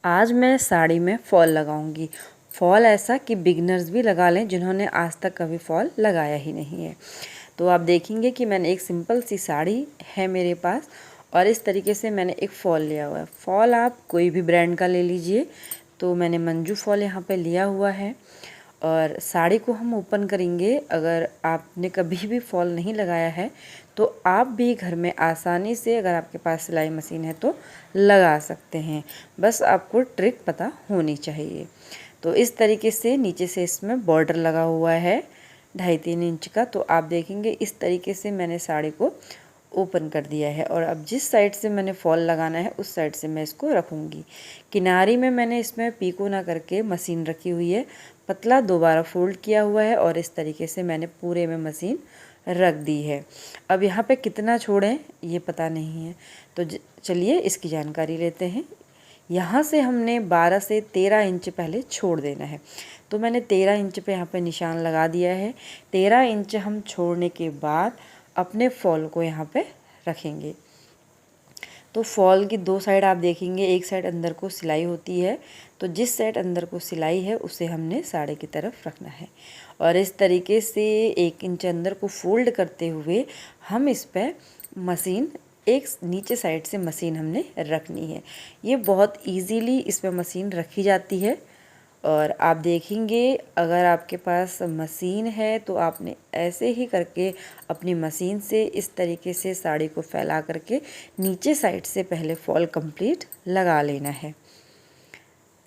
आज मैं साड़ी में फॉल लगाऊंगी। फॉल ऐसा कि बिगनर्स भी लगा लें जिन्होंने आज तक कभी फॉल लगाया ही नहीं है। तो आप देखेंगे कि मैंने एक सिंपल सी साड़ी है मेरे पास और इस तरीके से मैंने एक फॉल लिया हुआ है। फॉल आप कोई भी ब्रांड का ले लीजिए। तो मैंने मंजू फॉल यहाँ पे लिया हुआ है और साड़ी को हम ओपन करेंगे। अगर आपने कभी भी फॉल नहीं लगाया है तो आप भी घर में आसानी से, अगर आपके पास सिलाई मशीन है तो लगा सकते हैं। बस आपको ट्रिक पता होनी चाहिए। तो इस तरीके से नीचे से इसमें बॉर्डर लगा हुआ है 2.5-3 इंच का। तो आप देखेंगे इस तरीके से मैंने साड़ी को ओपन कर दिया है और अब जिस साइड से मैंने फॉल लगाना है उस साइड से मैं इसको रखूँगी। किनारी में मैंने इसमें पीको ना करके मशीन रखी हुई है, पतला दोबारा फोल्ड किया हुआ है और इस तरीके से मैंने पूरे में मशीन रख दी है। अब यहाँ पे कितना छोड़ें ये पता नहीं है, तो चलिए इसकी जानकारी लेते हैं। यहाँ से हमने 12 से 13 इंच पहले छोड़ देना है। तो मैंने 13 इंच पे यहाँ पे निशान लगा दिया है। 13 इंच हम छोड़ने के बाद अपने फॉल को यहाँ पे रखेंगे। तो फॉल की दो साइड आप देखेंगे, एक साइड अंदर को सिलाई होती है, तो जिस साइड अंदर को सिलाई है उसे हमने साड़ी की तरफ रखना है और इस तरीके से 1 इंच अंदर को फोल्ड करते हुए हम इस पर मशीन एक नीचे साइड से मशीन हमने रखनी है। ये बहुत इजीली इसमें मशीन रखी जाती है और आप देखेंगे अगर आपके पास मशीन है तो आपने ऐसे ही करके अपनी मशीन से इस तरीके से साड़ी को फैला करके नीचे साइड से पहले फॉल कंप्लीट लगा लेना है।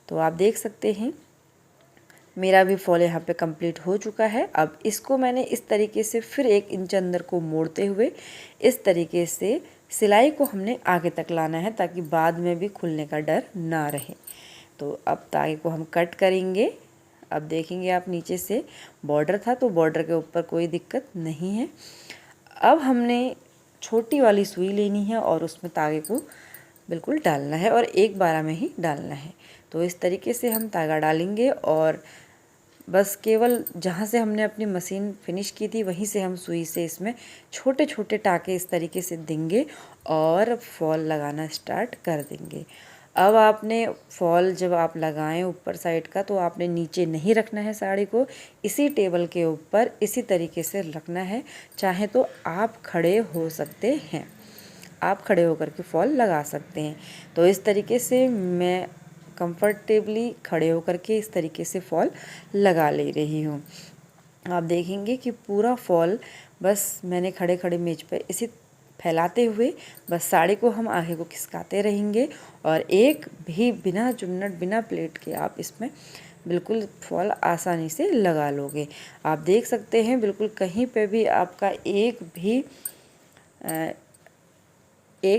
तो आप देख सकते हैं मेरा भी फॉल यहाँ पे कंप्लीट हो चुका है। अब इसको मैंने इस तरीके से फिर 1 इंच अंदर को मोड़ते हुए इस तरीके से सिलाई को हमने आगे तक लाना है ताकि बाद में भी खुलने का डर ना रहे। तो अब तागे को हम कट करेंगे। अब देखेंगे आप नीचे से बॉर्डर था तो बॉर्डर के ऊपर कोई दिक्कत नहीं है। अब हमने छोटी वाली सुई लेनी है और उसमें तागे को बिल्कुल डालना है और एक बार में ही डालना है। तो इस तरीके से हम तागा डालेंगे और बस केवल जहाँ से हमने अपनी मशीन फिनिश की थी वहीं से हम सुई से इसमें छोटे छोटे टाके इस तरीके से देंगे और फॉल लगाना स्टार्ट कर देंगे। अब आपने फॉल जब आप लगाएं ऊपर साइड का तो आपने नीचे नहीं रखना है, साड़ी को इसी टेबल के ऊपर इसी तरीके से रखना है। चाहे तो आप खड़े हो सकते हैं, आप खड़े होकर के फॉल लगा सकते हैं। तो इस तरीके से मैं कंफर्टेबली खड़े होकर के इस तरीके से फॉल लगा ले रही हूँ। आप देखेंगे कि पूरा फॉल बस मैंने खड़े खड़े मेज पर इसी फैलाते हुए बस साड़ी को हम आगे को खिसकाते रहेंगे और एक भी बिना चुन्नट बिना प्लेट के आप इसमें बिल्कुल फॉल आसानी से लगा लोगे। आप देख सकते हैं बिल्कुल कहीं पे भी आपका एक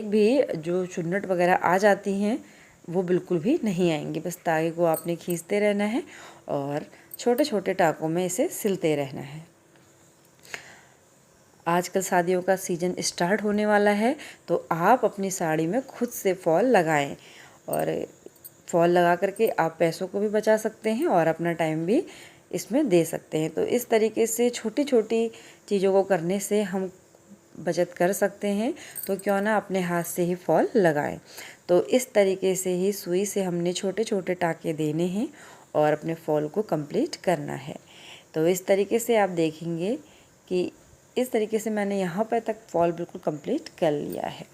भी जो चुन्नट वगैरह आ जाती हैं वो बिल्कुल भी नहीं आएंगी। बस तागे को आपने खींचते रहना है और छोटे छोटे टाकों में इसे सिलते रहना है। आजकल शादियों का सीज़न स्टार्ट होने वाला है तो आप अपनी साड़ी में खुद से फॉल लगाएं और फॉल लगा करके आप पैसों को भी बचा सकते हैं और अपना टाइम भी इसमें दे सकते हैं। तो इस तरीके से छोटी छोटी चीज़ों को करने से हम बचत कर सकते हैं, तो क्यों ना अपने हाथ से ही फॉल लगाएं। तो इस तरीके से ही सुई से हमने छोटे छोटे टाके देने हैं और अपने फॉल को कंप्लीट करना है। तो इस तरीके से आप देखेंगे कि इस तरीके से मैंने यहाँ पर तक फॉल बिल्कुल कंप्लीट कर लिया है।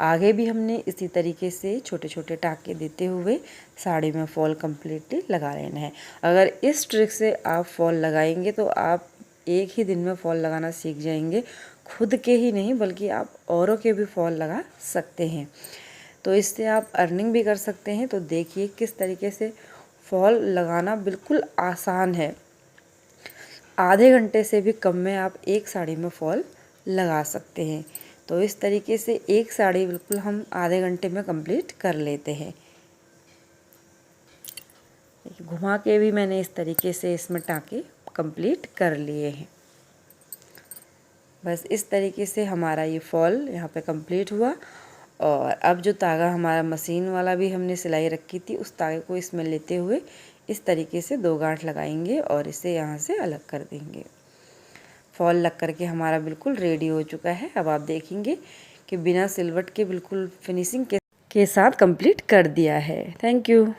आगे भी हमने इसी तरीके से छोटे छोटे टाके देते हुए साड़ी में फॉल कंप्लीटली लगा लेना है। अगर इस ट्रिक से आप फॉल लगाएंगे तो आप एक ही दिन में फॉल लगाना सीख जाएंगे, खुद के ही नहीं बल्कि आप औरों के भी फॉल लगा सकते हैं। तो इससे आप अर्निंग भी कर सकते हैं। तो देखिए किस तरीके से फॉल लगाना बिल्कुल आसान है। आधे घंटे से भी कम में आप एक साड़ी में फॉल लगा सकते हैं। तो इस तरीके से एक साड़ी बिल्कुल हम आधे घंटे में कंप्लीट कर लेते हैं। घुमा के भी मैंने इस तरीके से इसमें टाके कंप्लीट कर लिए हैं। बस इस तरीके से हमारा ये फॉल यहाँ पे कंप्लीट हुआ और अब जो तागा हमारा मशीन वाला भी हमने सिलाई रखी थी उस तागे को इसमें लेते हुए इस तरीके से 2 गांठ लगाएंगे और इसे यहाँ से अलग कर देंगे। फॉल लग करके हमारा बिल्कुल रेडी हो चुका है। अब आप देखेंगे कि बिना सिलवट के बिल्कुल फिनिशिंग के साथ कंप्लीट कर दिया है। Thank you.